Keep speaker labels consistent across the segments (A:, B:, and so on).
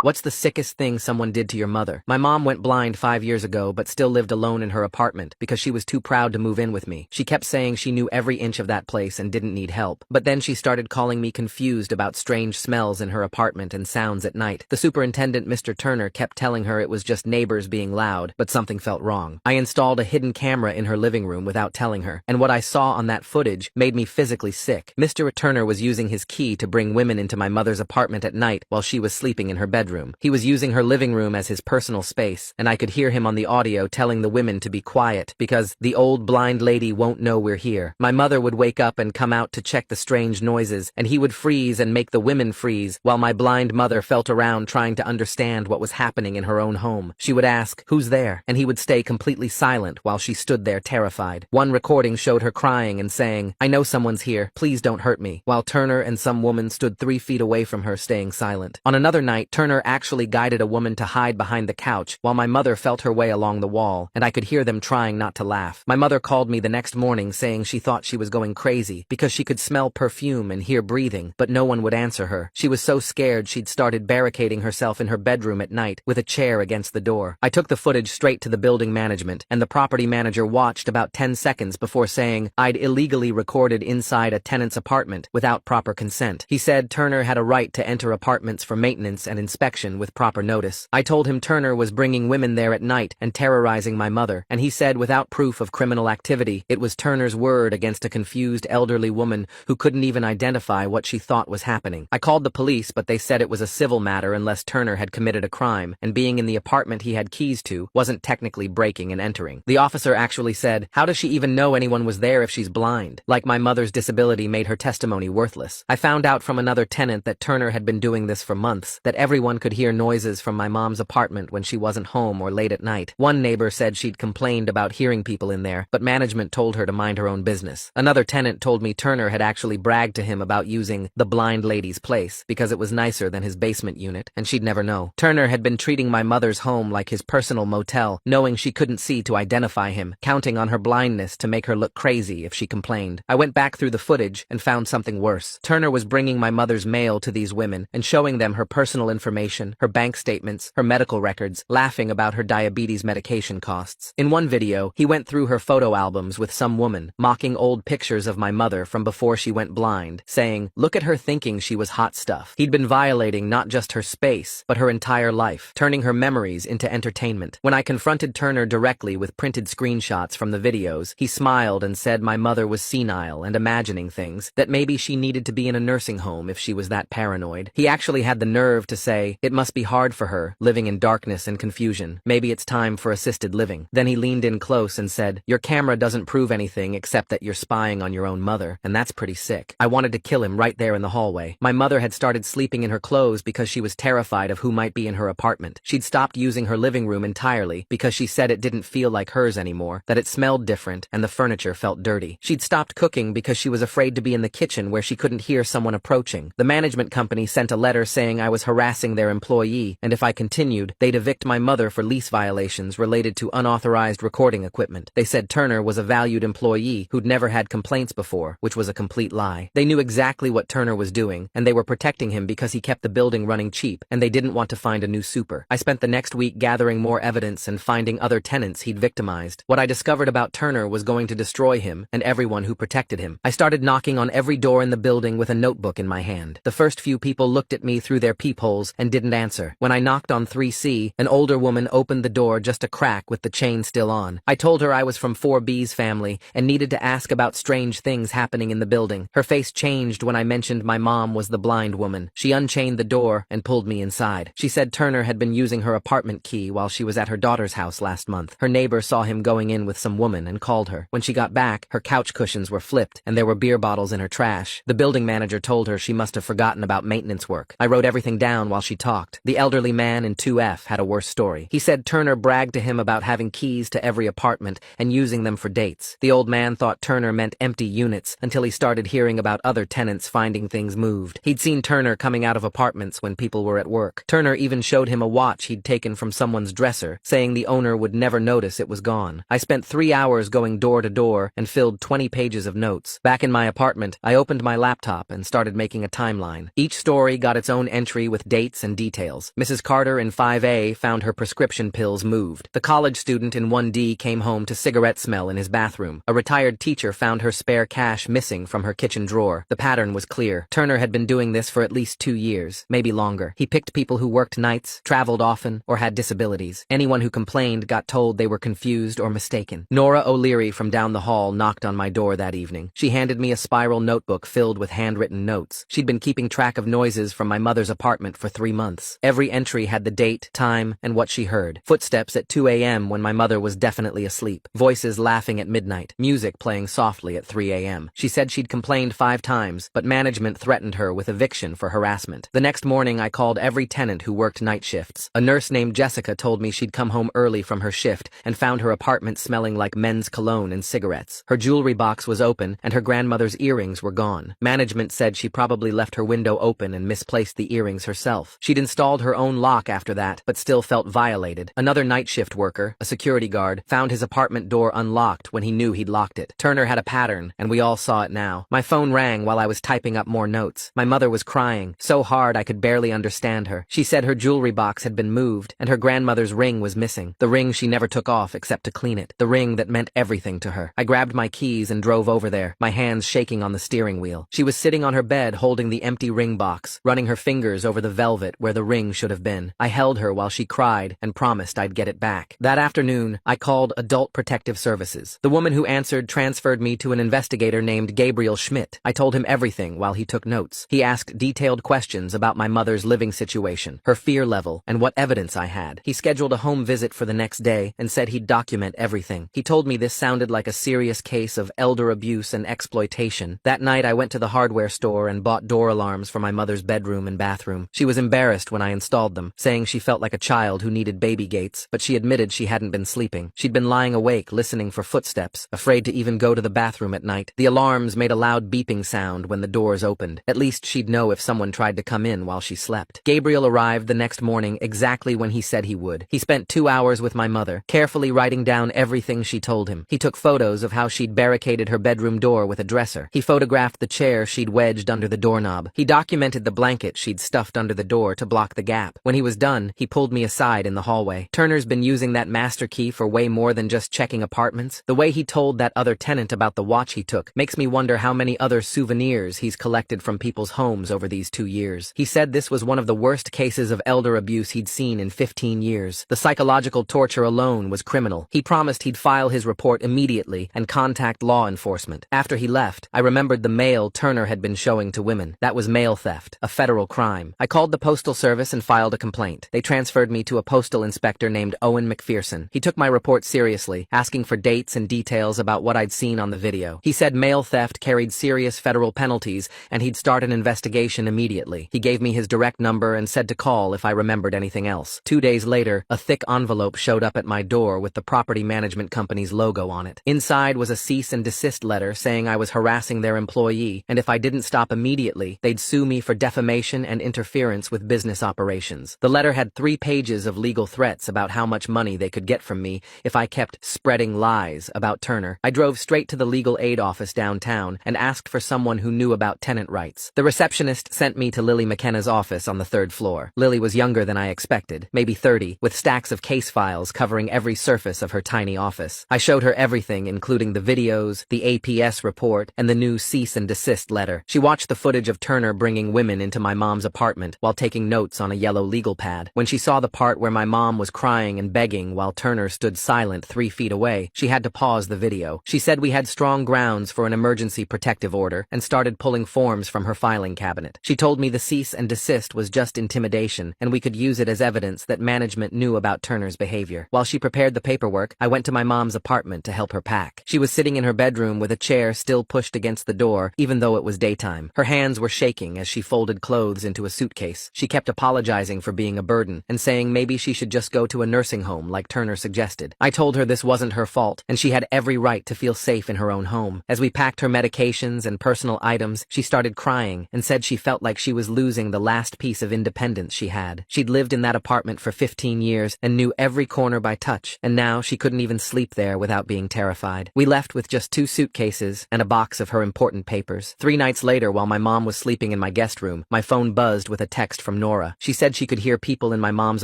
A: What's the sickest thing someone did to your mother? My mom went blind 5 years ago but still lived alone in her apartment because she was too proud to move in with me. She kept saying she knew every inch of that place and didn't need help. But then she started calling me confused about strange smells in her apartment and sounds at night. The superintendent, Mr. Turner, kept telling her it was just neighbors being loud, but something felt wrong. I installed a hidden camera in her living room without telling her, and what I saw on that footage made me physically sick. Mr. Turner was using his key to bring women into my mother's apartment at night while she was sleeping in her bedroom. He was using her living room as his personal space, and I could hear him on the audio telling the women to be quiet because the old blind lady won't know we're here. My mother would wake up and come out to check the strange noises, and he would freeze and make the women freeze while my blind mother felt around trying to understand what was happening in her own home. She would ask, "Who's there?" and he would stay completely silent while she stood there terrified. One recording showed her crying and saying, "I know someone's here, please don't hurt me," while Turner and some woman stood 3 feet away from her staying silent. On another night, Turner actually guided a woman to hide behind the couch while my mother felt her way along the wall, and I could hear them trying not to laugh. My mother called me the next morning saying she thought she was going crazy because she could smell perfume and hear breathing, but no one would answer her. She was so scared she'd started barricading herself in her bedroom at night with a chair against the door. I took the footage straight to the building management, and the property manager watched about 10 seconds before saying I'd illegally recorded inside a tenant's apartment without proper consent. He said Turner had a right to enter apartments for maintenance and inspection with proper notice. I told him Turner was bringing women there at night and terrorizing my mother, and he said without proof of criminal activity, it was Turner's word against a confused elderly woman who couldn't even identify what she thought was happening. I called the police, but they said it was a civil matter unless Turner had committed a crime, and being in the apartment he had keys to wasn't technically breaking and entering. The officer actually said, "How does she even know anyone was there if she's blind?" Like my mother's disability made her testimony worthless. I found out from another tenant that Turner had been doing this for months, that everyone could hear noises from my mom's apartment when she wasn't home or late at night. One neighbor said she'd complained about hearing people in there, but management told her to mind her own business. Another tenant told me Turner had actually bragged to him about using the blind lady's place because it was nicer than his basement unit, and she'd never know. Turner had been treating my mother's home like his personal motel, knowing she couldn't see to identify him, counting on her blindness to make her look crazy if she complained. I went back through the footage and found something worse. Turner was bringing my mother's mail to these women and showing them her personal information, her bank statements, her medical records, laughing about her diabetes medication costs. In one video, he went through her photo albums with some woman, mocking old pictures of my mother from before she went blind, saying, "Look at her thinking she was hot stuff." He'd been violating not just her space, but her entire life, turning her memories into entertainment. When I confronted Turner directly with printed screenshots from the videos, he smiled and said my mother was senile and imagining things, that maybe she needed to be in a nursing home if she was that paranoid. He actually had the nerve to say, "It must be hard for her, living in darkness and confusion. Maybe it's time for assisted living." Then he leaned in close and said, "Your camera doesn't prove anything except that you're spying on your own mother, and that's pretty sick." I wanted to kill him right there in the hallway. My mother had started sleeping in her clothes because she was terrified of who might be in her apartment. She'd stopped using her living room entirely because she said it didn't feel like hers anymore, that it smelled different and the furniture felt dirty. She'd stopped cooking because she was afraid to be in the kitchen where she couldn't hear someone approaching. The management company sent a letter saying I was harassing their employee, and if I continued, they'd evict my mother for lease violations related to unauthorized recording equipment. They said Turner was a valued employee who'd never had complaints before, which was a complete lie. They knew exactly what Turner was doing, and they were protecting him because he kept the building running cheap, and they didn't want to find a new super. I spent the next week gathering more evidence and finding other tenants he'd victimized. What I discovered about Turner was going to destroy him and everyone who protected him. I started knocking on every door in the building with a notebook in my hand. The first few people looked at me through their peepholes and didn't answer. When I knocked on 3C, an older woman opened the door just a crack with the chain still on. I told her I was from 4B's family and needed to ask about strange things happening in the building. Her face changed when I mentioned my mom was the blind woman. She unchained the door and pulled me inside. She said Turner had been using her apartment key while she was at her daughter's house last month. Her neighbor saw him going in with some woman and called her. When she got back, her couch cushions were flipped and there were beer bottles in her trash. The building manager told her she must have forgotten about maintenance work. I wrote everything down while she talked. The elderly man in 2F had a worse story. He said Turner bragged to him about having keys to every apartment and using them for dates. The old man thought Turner meant empty units until he started hearing about other tenants finding things moved. He'd seen Turner coming out of apartments when people were at work. Turner even showed him a watch he'd taken from someone's dresser, saying the owner would never notice it was gone. I spent 3 hours going door to door and filled 20 pages of notes. Back in my apartment, I opened my laptop and started making a timeline. Each story got its own entry with dates and and details. Mrs. Carter in 5A found her prescription pills moved. The college student in 1D came home to cigarette smell in his bathroom. A retired teacher found her spare cash missing from her kitchen drawer. The pattern was clear. Turner had been doing this for at least 2 years, maybe longer. He picked people who worked nights, traveled often, or had disabilities. Anyone who complained got told they were confused or mistaken. Nora O'Leary from down the hall knocked on my door that evening. She handed me a spiral notebook filled with handwritten notes. She'd been keeping track of noises from my mother's apartment for 3 months. Every entry had the date, time, and what she heard. Footsteps at 2 a.m. when my mother was definitely asleep. Voices laughing at midnight. Music playing softly at 3 a.m. She said she'd complained 5 times, but management threatened her with eviction for harassment. The next morning, I called every tenant who worked night shifts. A nurse named Jessica told me she'd come home early from her shift and found her apartment smelling like men's cologne and cigarettes. Her jewelry box was open and her grandmother's earrings were gone. Management said she probably left her window open and misplaced the earrings herself. She'd installed her own lock after that, but still felt violated. Another night shift worker, a security guard, found his apartment door unlocked when he knew he'd locked it. Turner had a pattern, and we all saw it now. My phone rang while I was typing up more notes. My mother was crying, so hard I could barely understand her. She said her jewelry box had been moved, and her grandmother's ring was missing. The ring she never took off except to clean it. The ring that meant everything to her. I grabbed my keys and drove over there, my hands shaking on the steering wheel. She was sitting on her bed holding the empty ring box, running her fingers over the velvet where the ring should have been. I held her while she cried and promised I'd get it back. That afternoon, I called Adult Protective Services. The woman who answered transferred me to an investigator named Gabriel Schmidt. I told him everything while he took notes. He asked detailed questions about my mother's living situation, her fear level, and what evidence I had. He scheduled a home visit for the next day and said he'd document everything. He told me this sounded like a serious case of elder abuse and exploitation. That night, I went to the hardware store and bought door alarms for my mother's bedroom and bathroom. She was embarrassed when I installed them, saying she felt like a child who needed baby gates, but she admitted she hadn't been sleeping. She'd been lying awake, listening for footsteps, afraid to even go to the bathroom at night. The alarms made a loud beeping sound when the doors opened. At least she'd know if someone tried to come in while she slept. Gabriel arrived the next morning exactly when he said he would. He spent 2 hours with my mother, carefully writing down everything she told him. He took photos of how she'd barricaded her bedroom door with a dresser. He photographed the chair she'd wedged under the doorknob. He documented the blanket she'd stuffed under the door to block the gap. When he was done, he pulled me aside in the hallway. Turner's been using that master key for way more than just checking apartments. The way he told that other tenant about the watch he took makes me wonder how many other souvenirs he's collected from people's homes over these 2 years. He said this was one of the worst cases of elder abuse he'd seen in 15 years. The psychological torture alone was criminal. He promised he'd file his report immediately and contact law enforcement. After he left, I remembered the mail Turner had been showing to women. That was mail theft, a federal crime. I called the Postal Service and filed a complaint. They transferred me to a postal inspector named Owen McPherson. He took my report seriously, asking for dates and details about what I'd seen on the video. He said mail theft carried serious federal penalties and he'd start an investigation immediately. He gave me his direct number and said to call if I remembered anything else. 2 days later, a thick envelope showed up at my door with the property management company's logo on it. Inside was a cease and desist letter saying I was harassing their employee, and if I didn't stop immediately, they'd sue me for defamation and interference with business operations. The letter had 3 pages of legal threats about how much money they could get from me if I kept spreading lies about Turner. I drove straight to the legal aid office downtown and asked for someone who knew about tenant rights. The receptionist sent me to Lily McKenna's office on the 3rd floor. Lily was younger than I expected, maybe 30, with stacks of case files covering every surface of her tiny office. I showed her everything, including the videos, the APS report, and the new cease and desist letter. She watched the footage of Turner bringing women into my mom's apartment while taking notes on a yellow legal pad. When she saw the part where my mom was crying and begging while Turner stood silent 3 feet away, she had to pause the video. She said we had strong grounds for an emergency protective order and started pulling forms from her filing cabinet. She told me the cease and desist was just intimidation and we could use it as evidence that management knew about Turner's behavior. While she prepared the paperwork, I went to my mom's apartment to help her pack. She was sitting in her bedroom with a chair still pushed against the door, even though it was daytime. Her hands were shaking as she folded clothes into a suitcase. She kept apologizing for being a burden and saying maybe she should just go to a nursing home like Turner suggested. I told her this wasn't her fault and she had every right to feel safe in her own home. As we packed her medications and personal items, she started crying and said she felt like she was losing the last piece of independence she had. She'd lived in that apartment for 15 years and knew every corner by touch, and now she couldn't even sleep there without being terrified. We left with just 2 suitcases and a box of her important papers. 3 nights later, while my mom was sleeping in my guest room, my phone buzzed with a text from Nora. She said she could hear people in my mom's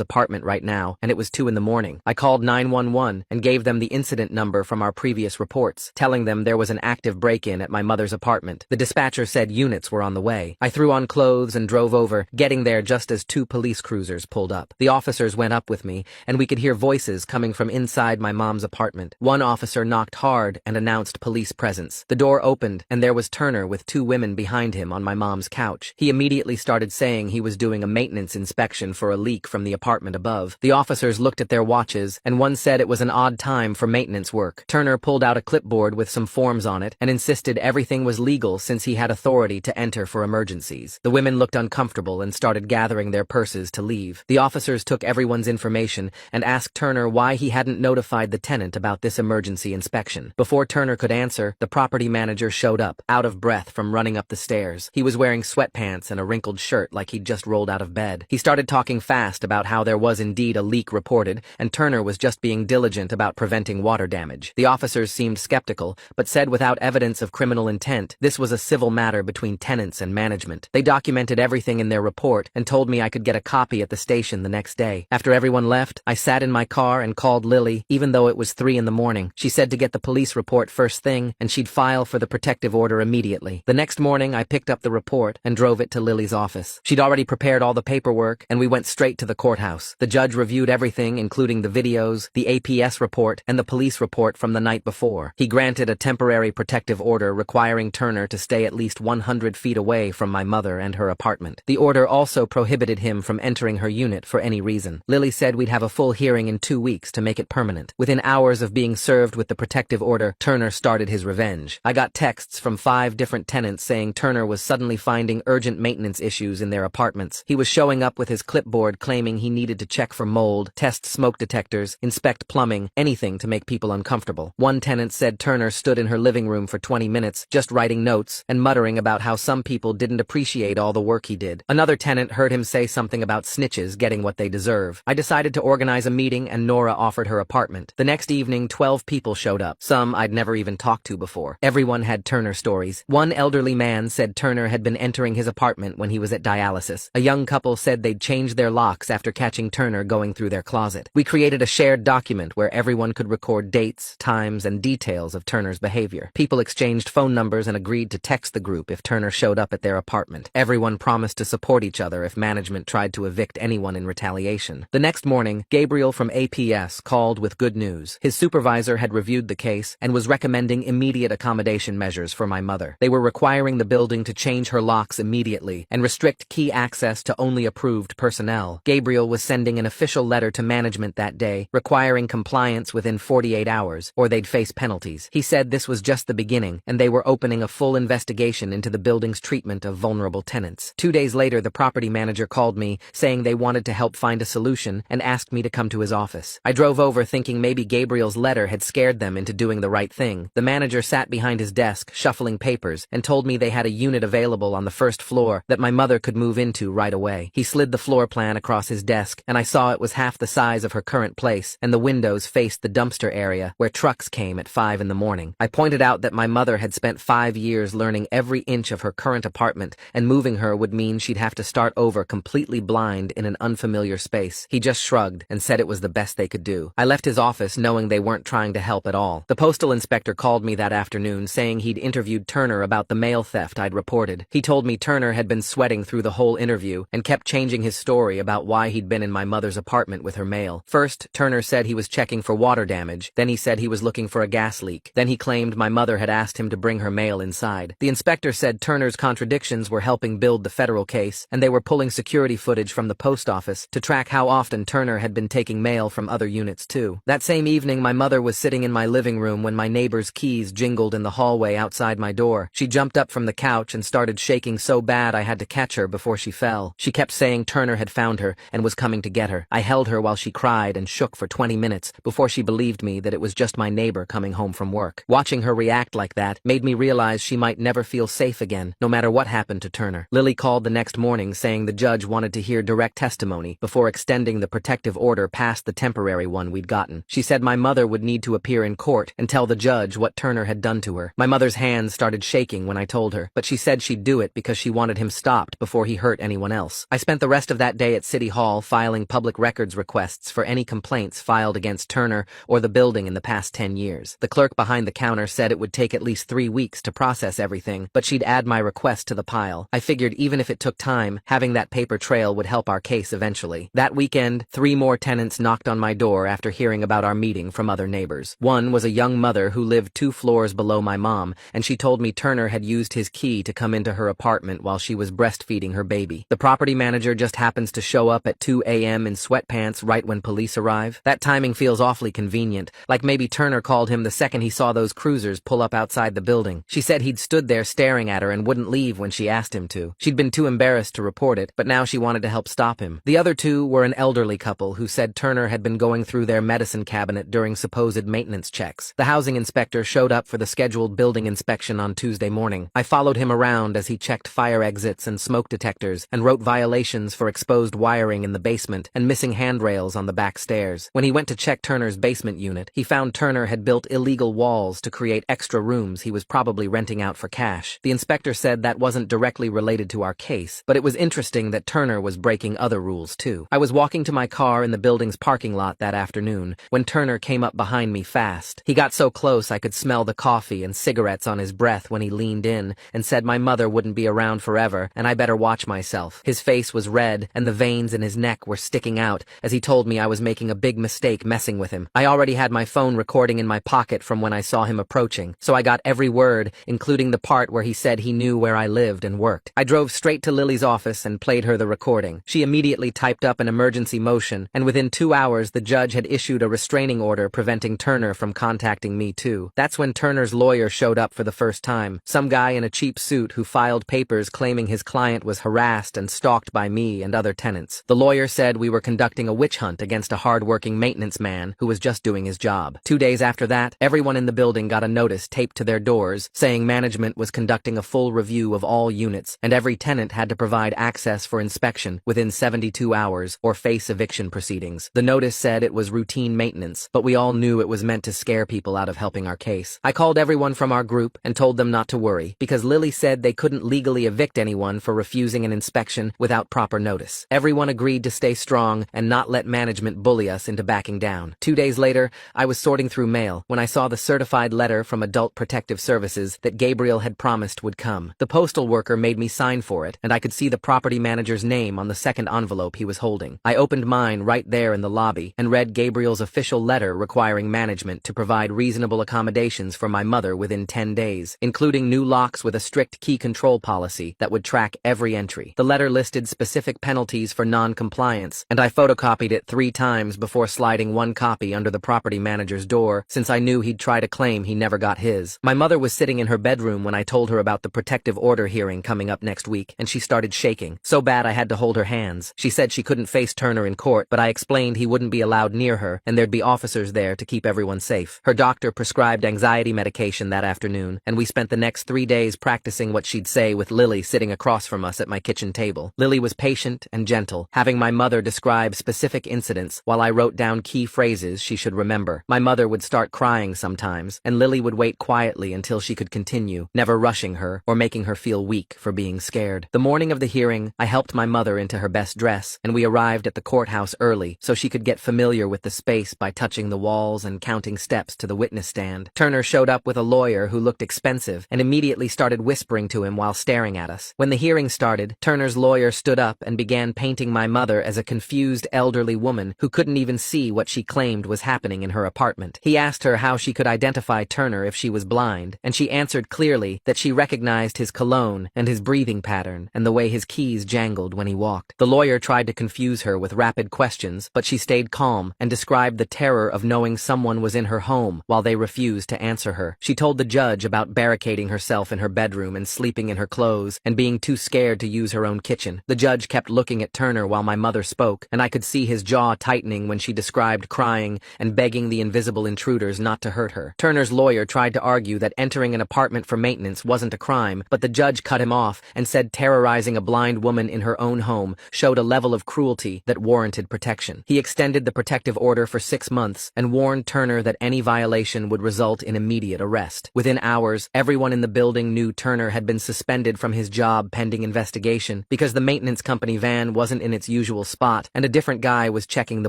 A: apartment right now, and it was 2 in the morning. I called 911 and gave them the incident number from our previous reports, telling them there was an active break-in at my mother's apartment. The dispatcher said units were on the way. I threw on clothes and drove over, getting there just as 2 police cruisers pulled up. The officers went up with me, and we could hear voices coming from inside my mom's apartment. One officer knocked hard and announced police presence. The door opened, and there was Turner with 2 women behind him on my mom's couch. He immediately started saying he was doing a maintenance inspection for a leak from the apartment above. The officers looked at their watches, and one said it was an odd time for maintenance work. Turner pulled out a clipboard with some forms on it and insisted everything was legal since he had authority to enter for emergencies. The women looked uncomfortable and started gathering their purses to leave. The officers took everyone's information and asked Turner why he hadn't notified the tenant about this emergency inspection. Before Turner could answer, the property manager showed up, out of breath from running up the stairs. He was wearing sweatpants and a wrinkled shirt like he'd just rolled out of bed. He started talking fast about how there was indeed a leak reported, and Turner was just being diligent about preventing water damage. The officers seemed skeptical, but said without evidence of criminal intent, this was a civil matter between tenants and management. They documented everything in their report and told me I could get a copy at the station the next day. After everyone left, I sat in my car and called Lily, even though it was 3 in the morning. She said to get the police report first thing, and she'd file for the protective order immediately. The next morning, I picked up the report and drove it to Lily's office. She'd already prepared all the paperwork, and we went straight to the courthouse. The judge reviewed everything, including the videos, the APS report, and the police report from the night before. He granted a temporary protective order requiring Turner to stay at least 100 feet away from my mother and her apartment. The order also prohibited him from entering her unit for any reason. Lily said we'd have a full hearing in 2 weeks to make it permanent. Within hours of being served with the protective order, Turner started his revenge. I got texts from 5 different tenants saying Turner was suddenly finding urgent maintenance issues in their apartments. He was showing up with his clipboard claiming he needed to check for mold, test smoke detectors, inspect plumbing, anything to make people uncomfortable. One tenant said Turner stood in her living room for 20 minutes, just writing notes and muttering about how some people didn't appreciate all the work he did. Another tenant heard him say something about snitches getting what they deserve. I decided to organize a meeting and Nora offered her apartment. The next evening, 12 people showed up, some I'd never even talked to before. Everyone had Turner stories. One elderly man said Turner had been entering his apartment when he was at dialysis. A young couple said they'd changed their locks after catching Turner going through their closet. We created a shared document where everyone could record dates, times, and details of Turner's behavior. People exchanged phone numbers and agreed to text the group if Turner showed up at their apartment. Everyone promised to support each other if management tried to evict anyone in retaliation. The next morning, Gabriel from APS called with good news. His supervisor had reviewed the case and was recommending immediate accommodation measures for my mother. They were requiring the building to change her locks immediately and restrict key access to only approved personnel. Gabriel was sending an official letter to management that day, requiring compliance within 48 hours, or they'd face penalties. He said this was just the beginning, and they were opening a full investigation into the building's treatment of vulnerable tenants. 2 days later, the property manager called me, saying they wanted to help find a solution, and asked me to come to his office. I drove over thinking maybe Gabriel's letter had scared them into doing the right thing. The manager sat behind his desk, shuffling papers, and told me they had a unit available on the first floor that my mother could move into right away. He slid the floor plan across his desk, and I saw it was half the size of her current place, and the windows faced the dumpster area where trucks came at 5 in the morning. I pointed out that my mother had spent 5 years learning every inch of her current apartment, and moving her would mean she'd have to start over completely blind in an unfamiliar space. He just shrugged and said it was the best they could do. I left his office knowing they weren't trying to help at all. The postal inspector called me that afternoon saying he'd interviewed Turner about the mail theft I'd reported. He told me Turner had been sweating through the whole interview and kept changing his story about why he'd been in my mother's apartment with her mail. First, Turner said he was checking for water damage. Then he said he was looking for a gas leak. Then he claimed my mother had asked him to bring her mail inside. The inspector said Turner's contradictions were helping build the federal case, and they were pulling security footage from the post office to track how often Turner had been taking mail from other units too. That same evening, my mother was sitting in my living room when my neighbor's keys jingled in the hallway outside my door. She jumped up from the couch and started shaking so bad I had to catch her before she fell. She kept saying Turner had found her and was coming to get her. I held her while she cried and shook for 20 minutes before she believed me that it was just my neighbor coming home from work. Watching her react like that made me realize she might never feel safe again, no matter what happened to Turner. Lily called the next morning saying the judge wanted to hear direct testimony before extending the protective order past the temporary one we'd gotten. She said my mother would need to appear in court and tell the judge what Turner had done to her. My mother's hands started shaking when I told her, but she said she'd do it because she wanted him stopped before he hurt anyone else. else. I spent the rest of that day at City Hall filing public records requests for any complaints filed against Turner or the building in the past 10 years. The clerk behind the counter said it would take at least 3 weeks to process everything, but she'd add my request to the pile. I figured even if it took time, having that paper trail would help our case eventually. That weekend, 3 more tenants knocked on my door after hearing about our meeting from other neighbors. One was a young mother who lived 2 floors below my mom, and she told me Turner had used his key to come into her apartment while she was breastfeeding her baby. The property manager just happens to show up at 2 a.m. in sweatpants right when police arrive. That timing feels awfully convenient, like maybe Turner called him the second he saw those cruisers pull up outside the building. She said he'd stood there staring at her and wouldn't leave when she asked him to. She'd been too embarrassed to report it, but now she wanted to help stop him. The other 2 were an elderly couple who said Turner had been going through their medicine cabinet during supposed maintenance checks. The housing inspector showed up for the scheduled building inspection on Tuesday morning. I followed him around as he checked fire exits and smoke detectors and wrote violations for exposed wiring in the basement and missing handrails on the back stairs. When he went to check Turner's basement unit, he found Turner had built illegal walls to create extra rooms he was probably renting out for cash. The inspector said that wasn't directly related to our case, but it was interesting that Turner was breaking other rules too. I was walking to my car in the building's parking lot that afternoon when Turner came up behind me fast. He got so close I could smell the coffee and cigarettes on his breath when he leaned in and said my mother wouldn't be around forever and I better watch myself. His face was red and the veins in his neck were sticking out as he told me I was making a big mistake messing with him. I already had my phone recording in my pocket from when I saw him approaching, so I got every word, including the part where he said he knew where I lived and worked. I drove straight to Lily's office and played her the recording. She immediately typed up an emergency motion, and within 2 hours the judge had issued a restraining order preventing Turner from contacting me too. That's when Turner's lawyer showed up for the first time, some guy in a cheap suit who filed papers claiming his client was harassed and stalked by me and other tenants. The lawyer said we were conducting a witch hunt against a hard-working maintenance man who was just doing his job. 2 days after that, everyone in the building got a notice taped to their doors saying management was conducting a full review of all units and every tenant had to provide access for inspection within 72 hours or face eviction proceedings. The notice said it was routine maintenance, but we all knew it was meant to scare people out of helping our case. I called everyone from our group and told them not to worry because Lily said they couldn't legally evict anyone for refusing an inspection without proper notice. Everyone agreed to stay strong and not let management bully us into backing down. 2 days later, I was sorting through mail when I saw the certified letter from Adult Protective Services that Gabriel had promised would come. The postal worker made me sign for it, and I could see the property manager's name on the second envelope he was holding. I opened mine right there in the lobby and read Gabriel's official letter requiring management to provide reasonable accommodations for my mother within 10 days, including new locks with a strict key control policy that would track every entry. The letter listed specific penalties for non-compliance, and I photocopied it 3 times before sliding 1 copy under the property manager's door, since I knew he'd try to claim he never got his. My mother was sitting in her bedroom when I told her about the protective order hearing coming up next week, and she started shaking. So bad I had to hold her hands. She said she couldn't face Turner in court, but I explained he wouldn't be allowed near her, and there'd be officers there to keep everyone safe. Her doctor prescribed anxiety medication that afternoon, and we spent the next 3 days practicing what she'd say with Lily sitting across from us at my kitchen table. Lily was patient and gentle, having my mother describe specific incidents while I wrote down key phrases she should remember. My mother would start crying sometimes, and Lily would wait quietly until she could continue, never rushing her or making her feel weak for being scared. The morning of the hearing, I helped my mother into her best dress, and we arrived at the courthouse early so she could get familiar with the space by touching the walls and counting steps to the witness stand. Turner showed up with a lawyer who looked expensive and immediately started whispering to him while staring at us. When the hearing started, Turner's lawyer stood up and began painting my mother as a confused elderly woman who couldn't even see what she claimed was happening in her apartment. He asked her how she could identify Turner if she was blind, and she answered clearly that she recognized his cologne and his breathing pattern and the way his keys jangled when he walked. The lawyer tried to confuse her with rapid questions, but she stayed calm and described the terror of knowing someone was in her home while they refused to answer her. She told the judge about barricading herself in her bedroom and sleeping in her clothes and being too scared to use her own kitchen. The judge kept looking at Turner while my mother spoke, and I could see his jaw tightening when she described crying and begging the invisible intruders not to hurt her. Turner's lawyer tried to argue that entering an apartment for maintenance wasn't a crime, but the judge cut him off and said terrorizing a blind woman in her own home showed a level of cruelty that warranted protection. He extended the protective order for 6 months and warned Turner that any violation would result in immediate arrest. Within hours, everyone in the building knew Turner had been suspended from his job pending investigation because because the maintenance company van wasn't in its usual spot, and a different guy was checking the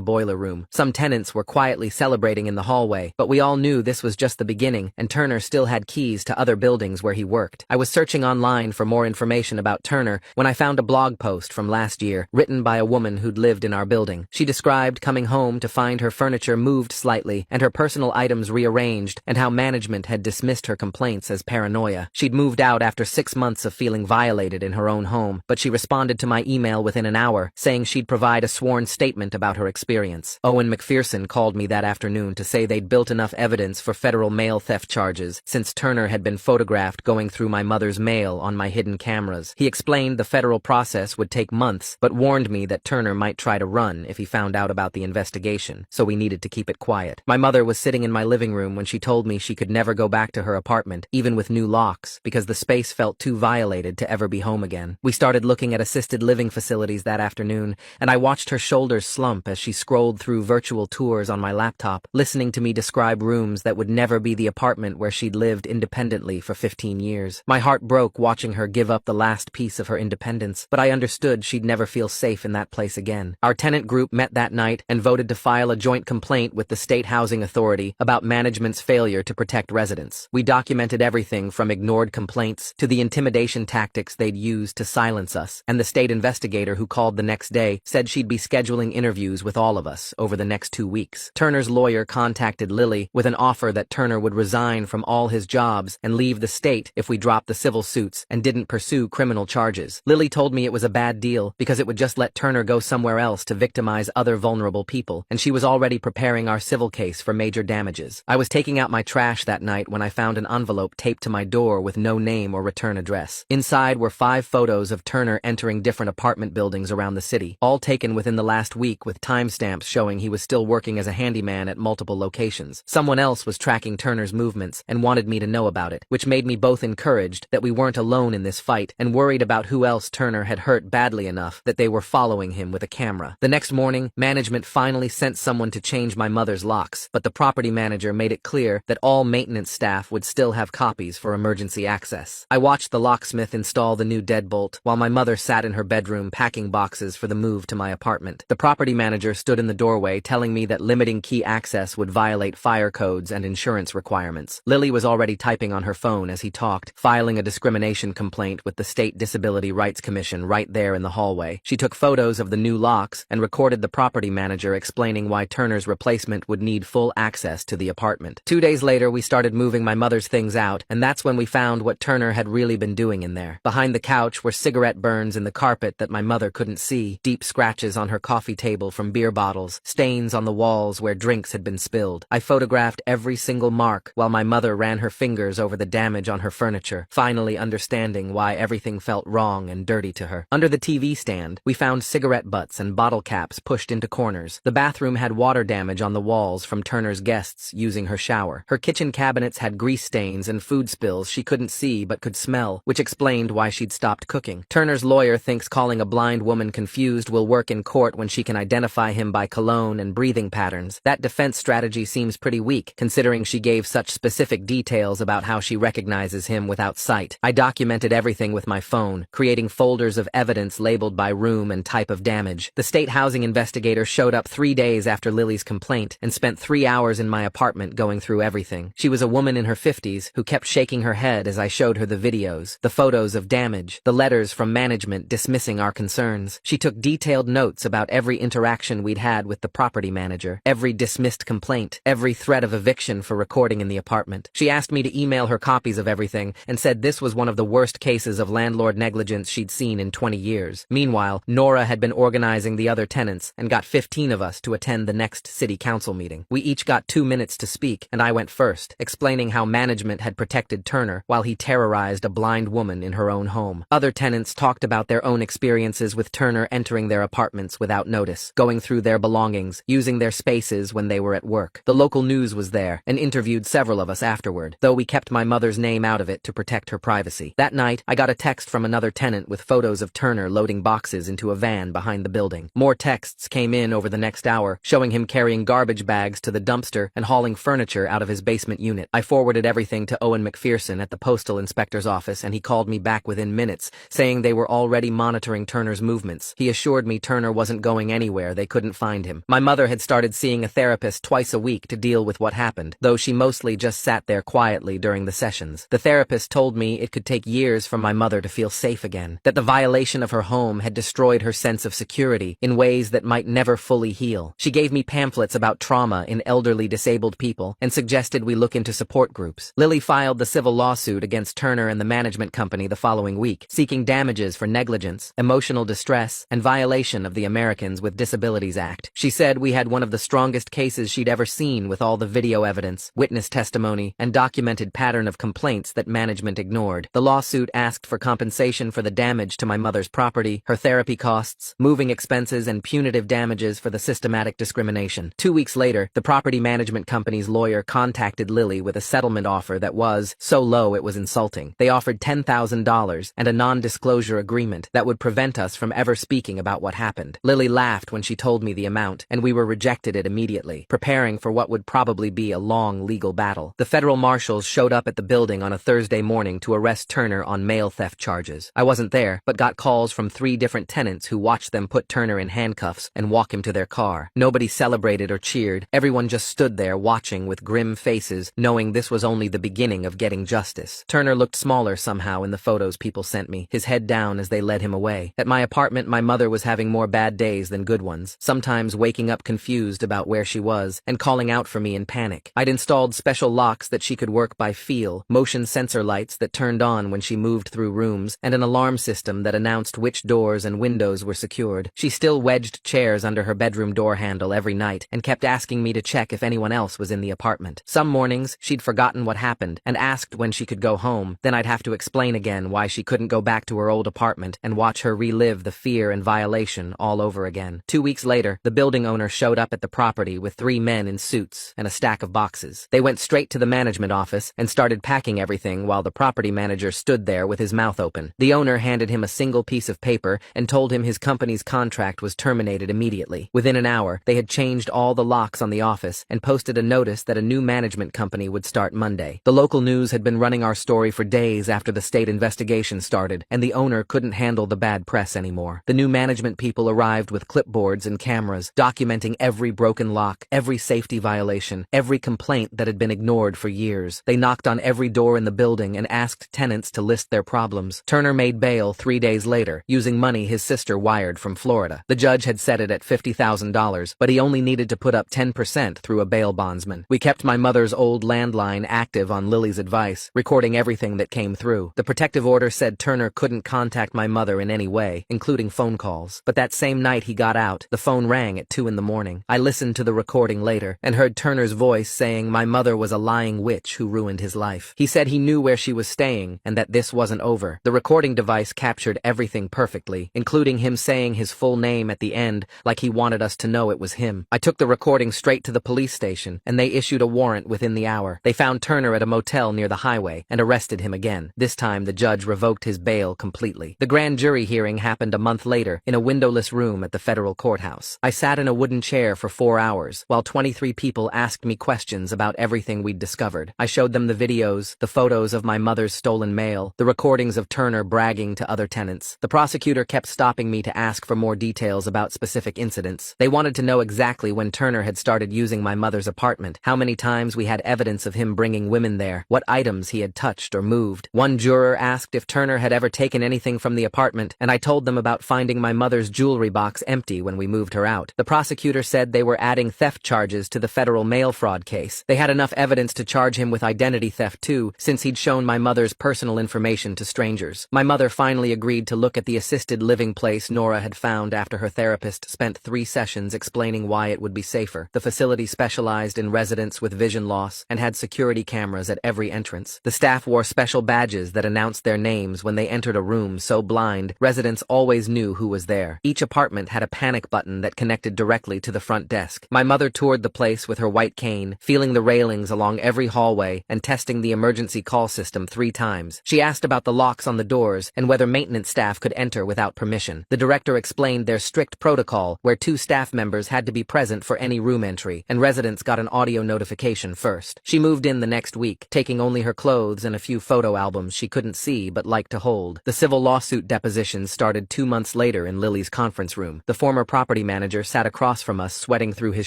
A: boiler room. Some tenants were quietly celebrating in the hallway, but we all knew this was just the beginning, and Turner still had keys to other buildings where he worked. I was searching online for more information about Turner when I found a blog post from last year, written by a woman who'd lived in our building. She described coming home to find her furniture moved slightly and her personal items rearranged, and how management had dismissed her complaints as paranoia. She'd moved out after 6 months of feeling violated in her own home, but she responded to my email within an hour, saying she'd provide a sworn statement about her experience. Owen McPherson called me that afternoon to say they'd built enough evidence for federal mail theft charges, since Turner had been photographed going through my mother's mail on my hidden cameras. He explained the federal process would take months, but warned me that Turner might try to run if he found out about the investigation, so we needed to keep it quiet. My mother was sitting in my living room when she told me she could never go back to her apartment, even with new locks, because the space felt too violated to ever be home again. We started looking at assisted living facilities that afternoon, and I watched her shoulders slump as she scrolled through virtual tours on my laptop, listening to me describe rooms that would never be the apartment where she'd lived independently for 15 years. My heart broke watching her give up the last piece of her independence, but I understood she'd never feel safe in that place again. Our tenant group met that night and voted to file a joint complaint with the State Housing Authority about management's failure to protect residents. We documented everything from ignored complaints to the intimidation tactics they'd used to silence us, and the state investigator who called the next day said she'd be scheduling interviews with all of us over the next 2 weeks. Turner's lawyer contacted Lily with an offer that Turner would resign from all his jobs and leave the state if we dropped the civil suits and didn't pursue criminal charges. Lily told me it was a bad deal because it would just let Turner go somewhere else to victimize other vulnerable people, and she was already preparing our civil case for major damages. I was taking out my trash that night when I found an envelope taped to my door with no name or return address. Inside were 5 photos of Turner entering different apartment buildings around the city, all taken within the last week with timestamps showing he was still working as a handyman at multiple locations. Someone else was tracking Turner's movements and wanted me to know about it, which made me both encouraged that we weren't alone in this fight and worried about who else Turner had hurt badly enough that they were following him with a camera. The next morning, management finally sent someone to change my mother's locks, but the property manager made it clear that all maintenance staff would still have copies for emergency access. I watched the locksmith install the new deadbolt while my mother sat in her bedroom packing boxes for the move to my apartment. The property manager stood in the doorway telling me that limiting key access would violate fire codes and insurance requirements. Lily was already typing on her phone as he talked, filing a discrimination complaint with the State Disability Rights Commission right there in the hallway. She took photos of the new locks and recorded the property manager explaining why Turner's replacement would need full access to the apartment. 2 days later, we started moving my mother's things out, and that's when we found what Turner had really been doing in there. Behind the couch were cigarette burns in the carpet that my mother couldn't see, deep scratches on her coffee table from beer bottles, stains on the walls where drinks had been spilled. I photographed every single mark while my mother ran her fingers over the damage on her furniture, finally understanding why everything felt wrong and dirty to her. Under the TV stand, we found cigarette butts and bottle caps pushed into corners. The bathroom had water damage on the walls from Turner's guests using her shower. Her kitchen cabinets had grease stains and food spills she couldn't see but could smell, which explained why she'd stopped cooking. Turner's lawyer thinks calling a blind woman confused will work in court when she can identify him by cologne and breathing patterns. That defense strategy seems pretty weak, considering she gave such specific details about how she recognizes him without sight. I documented everything with my phone, creating folders of evidence labeled by room and type of damage. The state housing investigator showed up 3 days after Lily's complaint and spent 3 hours in my apartment going through everything. She was a woman in her 50s who kept shaking her head as I showed her the videos, the photos of damage, the letters from management dismissing our concerns. She took detailed notes about every interaction we'd had with the property manager, every dismissed complaint, every threat of eviction for recording in the apartment. She asked me to email her copies of everything and said this was one of the worst cases of landlord negligence she'd seen in 20 years. Meanwhile, Nora had been organizing the other tenants and got 15 of us to attend the next city council meeting. We each got 2 minutes to speak, and I went first, explaining how management had protected Turner while he terrorized a blind woman in her own home. Other tenants talked about their own experiences with Turner entering their apartments without notice, going through their belongings, using their spaces when they were at work. The local news was there and interviewed several of us afterward, though we kept my mother's name out of it to protect her privacy. That night, I got a text from another tenant with photos of Turner loading boxes into a van behind the building. More texts came in over the next hour, showing him carrying garbage bags to the dumpster and hauling furniture out of his basement unit. I forwarded everything to Owen McPherson at the postal inspector's office, and he called me back within minutes, saying they were already already monitoring Turner's movements. He assured me Turner wasn't going anywhere, they couldn't find him. My mother had started seeing a therapist twice a week to deal with what happened, though she mostly just sat there quietly during the sessions. The therapist told me it could take years for my mother to feel safe again, that the violation of her home had destroyed her sense of security in ways that might never fully heal. She gave me pamphlets about trauma in elderly disabled people and suggested we look into support groups. Lily filed the civil lawsuit against Turner and the management company the following week, seeking damages for negligence, emotional distress, and violation of the Americans with Disabilities Act. She said we had one of the strongest cases she'd ever seen, with all the video evidence, witness testimony, and documented pattern of complaints that management ignored. The lawsuit asked for compensation for the damage to my mother's property, her therapy costs, moving expenses, and punitive damages for the systematic discrimination. 2 weeks later, the property management company's lawyer contacted Lily with a settlement offer that was so low it was insulting. They offered $10,000 and a non-disclosure agreement that would prevent us from ever speaking about what happened. Lily laughed when she told me the amount, and we were rejected it immediately, preparing for what would probably be a long legal battle. The federal marshals showed up at the building on a Thursday morning to arrest Turner on mail theft charges. I wasn't there, but got calls from 3 different tenants who watched them put Turner in handcuffs and walk him to their car. Nobody celebrated or cheered. Everyone just stood there watching with grim faces, knowing this was only the beginning of getting justice. Turner looked smaller somehow in the photos people sent me, his head down as they led him away. At my apartment, my mother was having more bad days than good ones, sometimes waking up confused about where she was and calling out for me in panic. I'd installed special locks that she could work by feel, motion sensor lights that turned on when she moved through rooms, and an alarm system that announced which doors and windows were secured. She still wedged chairs under her bedroom door handle every night and kept asking me to check if anyone else was in the apartment. Some mornings, she'd forgotten what happened and asked when she could go home. Then I'd have to explain again why she couldn't go back to her old apartment and watch her relive the fear and violation all over again. 2 weeks later, the building owner showed up at the property with 3 men in suits and a stack of boxes. They went straight to the management office and started packing everything while the property manager stood there with his mouth open. The owner handed him a single piece of paper and told him his company's contract was terminated immediately. Within an hour, they had changed all the locks on the office and posted a notice that a new management company would start Monday. The local news had been running our story for days after the state investigation started, and the owner couldn't handle the bad press anymore. The new management people arrived with clipboards and cameras, documenting every broken lock, every safety violation, every complaint that had been ignored for years. They knocked on every door in the building and asked tenants to list their problems. Turner made bail 3 days later, using money his sister wired from Florida. The judge had set it at $50,000, but he only needed to put up 10% through a bail bondsman. We kept my mother's old landline active on Lily's advice, recording everything that came through. The protective order said Turner couldn't contact my mother in any way, including phone calls. But that same night he got out, the phone rang at 2 in the morning. I listened to the recording later and heard Turner's voice saying my mother was a lying witch who ruined his life. He said he knew where she was staying and that this wasn't over. The recording device captured everything perfectly, including him saying his full name at the end like he wanted us to know it was him. I took the recording straight to the police station and they issued a warrant within the hour. They found Turner at a motel near the highway and arrested him again. This time the judge revoked his bail completely. The grand jury hearing happened a month later in a windowless room at the federal courthouse. I sat in a wooden chair for 4 hours while 23 people asked me questions about everything we'd discovered. I showed them the videos, the photos of my mother's stolen mail, the recordings of Turner bragging to other tenants. The prosecutor kept stopping me to ask for more details about specific incidents. They wanted to know exactly when Turner had started using my mother's apartment, how many times we had evidence of him bringing women there, what items he had touched or moved. One juror asked if Turner had ever taken anything from the apartment, and I told them about finding my mother's jewelry box empty when we moved her out. The prosecutor said they were adding theft charges to the federal mail fraud case. They had enough evidence to charge him with identity theft too, since he'd shown my mother's personal information to strangers. My mother finally agreed to look at the assisted living place Nora had found after her therapist spent 3 sessions explaining why it would be safer. The facility specialized in residents with vision loss and had security cameras at every entrance. The staff wore special badges that announced their names when they entered a room so blind, residents always knew who was there. Each apartment had a panic button that connected directly to the front desk. My mother toured the place with her white cane, feeling the railings along every hallway and testing the emergency call system 3 times. She asked about the locks on the doors and whether maintenance staff could enter without permission. The director explained their strict protocol, where 2 staff members had to be present for any room entry, and residents got an audio notification first. She moved in the next week, taking only her clothes and a few photo albums she couldn't see but liked to hold. The civil lawsuit lawsuit depositions started 2 months later in Lily's conference room. The former property manager sat across from us sweating through his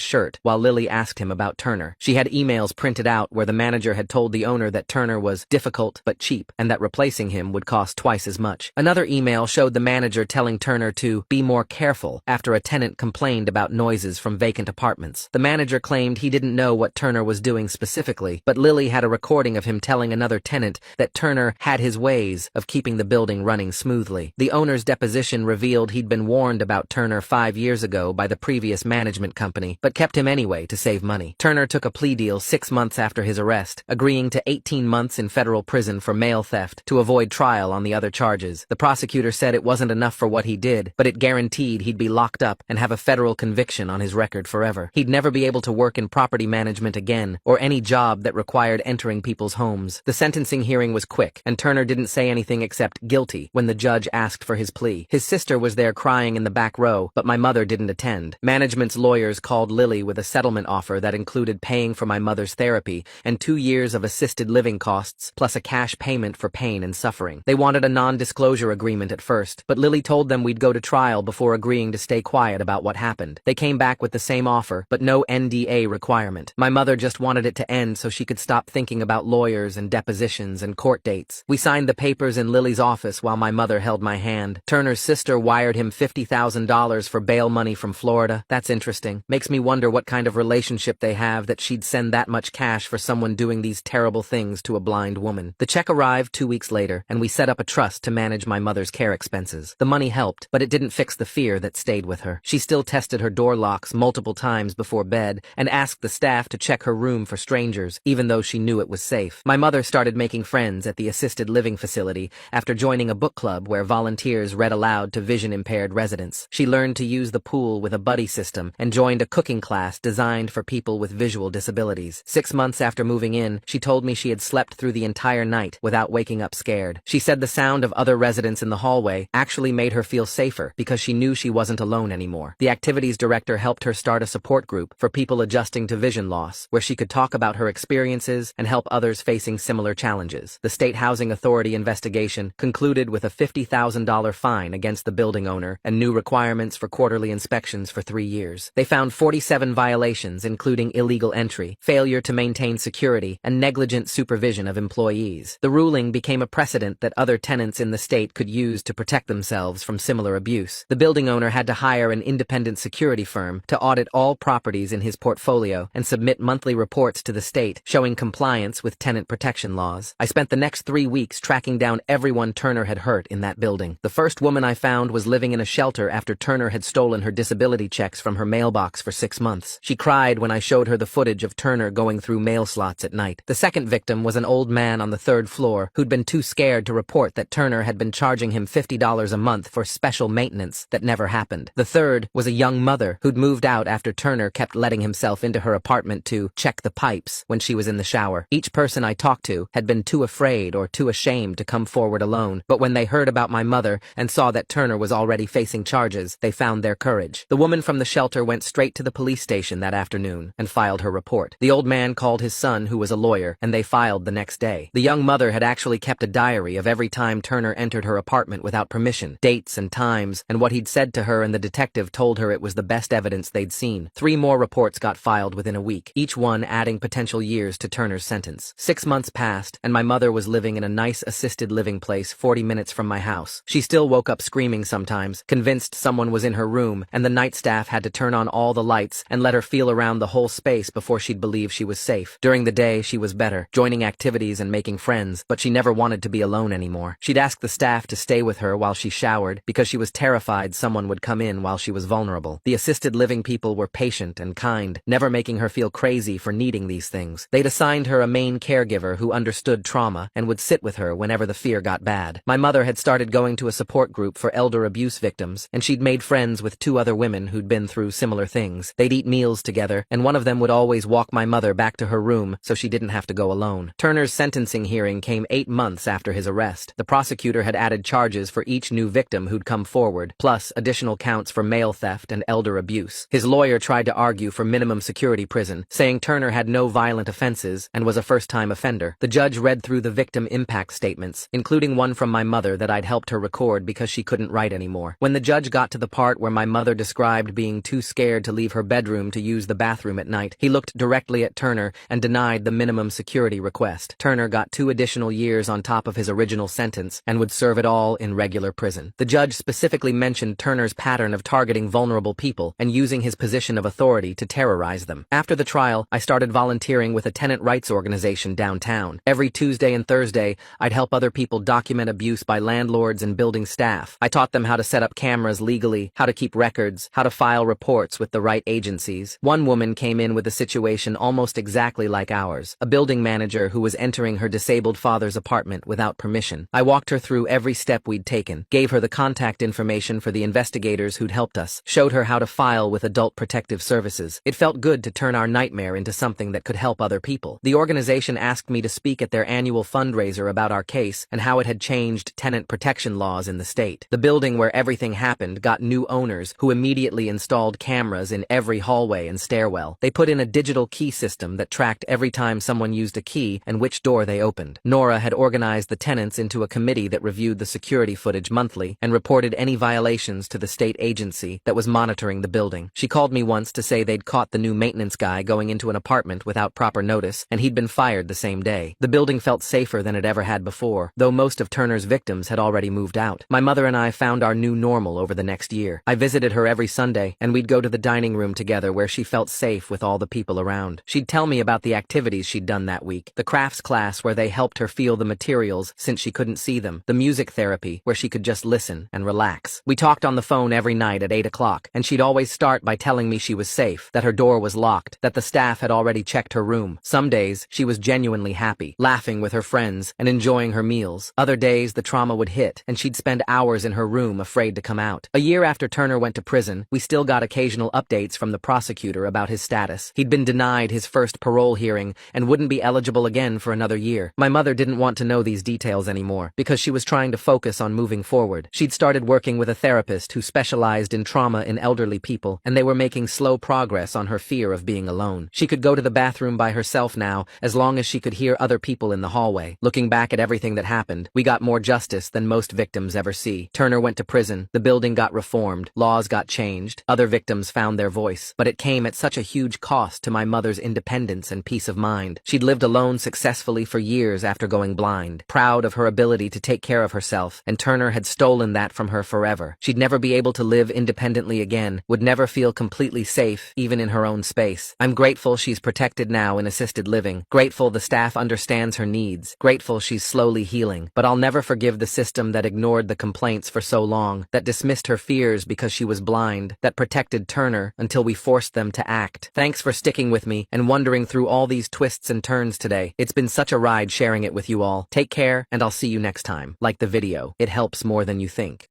A: shirt while Lily asked him about Turner. She had emails printed out where the manager had told the owner that Turner was difficult but cheap and that replacing him would cost twice as much. Another email showed the manager telling Turner to be more careful after a tenant complained about noises from vacant apartments. The manager claimed he didn't know what Turner was doing specifically, but Lily had a recording of him telling another tenant that Turner had his ways of keeping the building running smoothly. The owner's deposition revealed he'd been warned about Turner 5 years ago by the previous management company, but kept him anyway to save money. Turner took a plea deal 6 months after his arrest, agreeing to 18 months in federal prison for mail theft to avoid trial on the other charges. The prosecutor said it wasn't enough for what he did, but it guaranteed he'd be locked up and have a federal conviction on his record forever. He'd never be able to work in property management again, or any job that required entering people's homes. The sentencing hearing was quick, and Turner didn't say anything except guilty when the judge asked for his plea. His sister was there crying in the back row, but my mother didn't attend. Management's lawyers called Lily with a settlement offer that included paying for my mother's therapy and 2 years of assisted living costs, plus a cash payment for pain and suffering. They wanted a non-disclosure agreement at first, but Lily told them we'd go to trial before agreeing to stay quiet about what happened. They came back with the same offer, but no NDA requirement. My mother just wanted it to end so she could stop thinking about lawyers and depositions and court dates. We signed the papers in Lily's office while my mother held my hand. Turner's sister wired him $50,000 for bail money from Florida. That's interesting. Makes me wonder what kind of relationship they have that she'd send that much cash for someone doing these terrible things to a blind woman. The check arrived 2 weeks later, and we set up a trust to manage my mother's care expenses. The money helped, but it didn't fix the fear that stayed with her. She still tested her door locks multiple times before bed and asked the staff to check her room for strangers, even though she knew it was safe. My mother started making friends at the assisted living facility after joining a book club where volunteers read aloud to vision-impaired residents. She learned to use the pool with a buddy system and joined a cooking class designed for people with visual disabilities. 6 months after moving in, she told me she had slept through the entire night without waking up scared. She said the sound of other residents in the hallway actually made her feel safer because she knew she wasn't alone anymore. The activities director helped her start a support group for people adjusting to vision loss, where she could talk about her experiences and help others facing similar challenges. The State Housing Authority investigation concluded with a $50,000 fine against the building owner and new requirements for quarterly inspections for 3 years. They found 47 violations, including illegal entry, failure to maintain security, and negligent supervision of employees. The ruling became a precedent that other tenants in the state could use to protect themselves from similar abuse. The building owner had to hire an independent security firm to audit all properties in his portfolio and submit monthly reports to the state showing compliance with tenant protection laws. I spent the next 3 weeks tracking down everyone Turner had hurt in that building. The first woman I found was living in a shelter after Turner had stolen her disability checks from her mailbox for 6 months. She cried when I showed her the footage of Turner going through mail slots at night. The second victim was an old man on the 3rd floor who'd been too scared to report that Turner had been charging him $50 a month for special maintenance that never happened. The third was a young mother who'd moved out after Turner kept letting himself into her apartment to check the pipes when she was in the shower. Each person I talked to had been too afraid or too ashamed to come forward alone, but when they heard about my mother and saw that Turner was already facing charges, they found their courage. The woman from the shelter went straight to the police station that afternoon and filed her report. The old man called his son, who was a lawyer, and they filed the next day. The young mother had actually kept a diary of every time Turner entered her apartment without permission, dates and times, and what he'd said to her, and the detective told her it was the best evidence they'd seen. 3 more reports got filed within a week, each one adding potential years to Turner's sentence. 6 months passed, and my mother was living in a nice assisted living place 40 minutes from my house. She still woke up screaming sometimes, convinced someone was in her room, and the night staff had to turn on all the lights and let her feel around the whole space before she'd believe she was safe. During the day, she was better, joining activities and making friends, but she never wanted to be alone anymore. She'd ask the staff to stay with her while she showered because she was terrified someone would come in while she was vulnerable. The assisted living people were patient and kind, never making her feel crazy for needing these things. They'd assigned her a main caregiver who understood trauma and would sit with her whenever the fear got bad. My mother had started going to a support group for elder abuse victims, and she'd made friends with 2 other women who'd been through similar things. They'd eat meals together, and one of them would always walk my mother back to her room so she didn't have to go alone. Turner's sentencing hearing came 8 months after his arrest. The prosecutor had added charges for each new victim who'd come forward, plus additional counts for mail theft and elder abuse. His lawyer tried to argue for minimum security prison, saying Turner had no violent offenses and was a first-time offender. The judge read through the victim impact statements, including one from my mother that I'd I'd helped her record because she couldn't write anymore. When the judge got to the part where my mother described being too scared to leave her bedroom to use the bathroom at night, he looked directly at Turner and denied the minimum security request. Turner got 2 additional years on top of his original sentence and would serve it all in regular prison. The judge specifically mentioned Turner's pattern of targeting vulnerable people and using his position of authority to terrorize them. After the trial, I started volunteering with a tenant rights organization downtown. Every Tuesday and Thursday, I'd help other people document abuse by landlords and building staff. I taught them how to set up cameras legally, how to keep records, how to file reports with the right agencies. One woman came in with a situation almost exactly like ours, a building manager who was entering her disabled father's apartment without permission. I walked her through every step we'd taken, gave her the contact information for the investigators who'd helped us, showed her how to file with Adult Protective Services. It felt good to turn our nightmare into something that could help other people. The organization asked me to speak at their annual fundraiser about our case and how it had changed tenant protection laws in the state. The building where everything happened got new owners who immediately installed cameras in every hallway and stairwell. They put in a digital key system that tracked every time someone used a key and which door they opened. Nora had organized the tenants into a committee that reviewed the security footage monthly and reported any violations to the state agency that was monitoring the building. She called me once to say they'd caught the new maintenance guy going into an apartment without proper notice, and he'd been fired the same day. The building felt safer than it ever had before, though most of Turner's victims had already moved out. My mother and I found our new normal over the next year. I visited her every Sunday, and we'd go to the dining room together where she felt safe with all the people around. She'd tell me about the activities she'd done that week, the crafts class where they helped her feel the materials since she couldn't see them, the music therapy where she could just listen and relax. We talked on the phone every night at 8 o'clock, and she'd always start by telling me she was safe, that her door was locked, that the staff had already checked her room. Some days, she was genuinely happy, laughing with her friends and enjoying her meals. Other days, the trauma would hit, and she'd spend hours in her room afraid to come out. A year after Turner went to prison, we still got occasional updates from the prosecutor about his status. He'd been denied his first parole hearing and wouldn't be eligible again for another year. My mother didn't want to know these details anymore because she was trying to focus on moving forward. She'd started working with a therapist who specialized in trauma in elderly people, and they were making slow progress on her fear of being alone. She could go to the bathroom by herself now, as long as she could hear other people in the hallway. Looking back at everything that happened, we got more justice than most victims ever see. Turner went to prison, the building got reformed, laws got changed, other victims found their voice, but it came at such a huge cost to my mother's independence and peace of mind. She'd lived alone successfully for years after going blind, proud of her ability to take care of herself, and Turner had stolen that from her forever. She'd never be able to live independently again, would never feel completely safe, even in her own space. I'm grateful she's protected now in assisted living, grateful the staff understands her needs, grateful she's slowly healing, but I'll never forgive the system that ignored the complaints for so long, that dismissed her fears because she was blind, that protected Turner until we forced them to act. Thanks for sticking with me and wandering through all these twists and turns today. It's been such a ride sharing it with you all. Take care, and I'll see you next time. Like the video. It helps more than you think.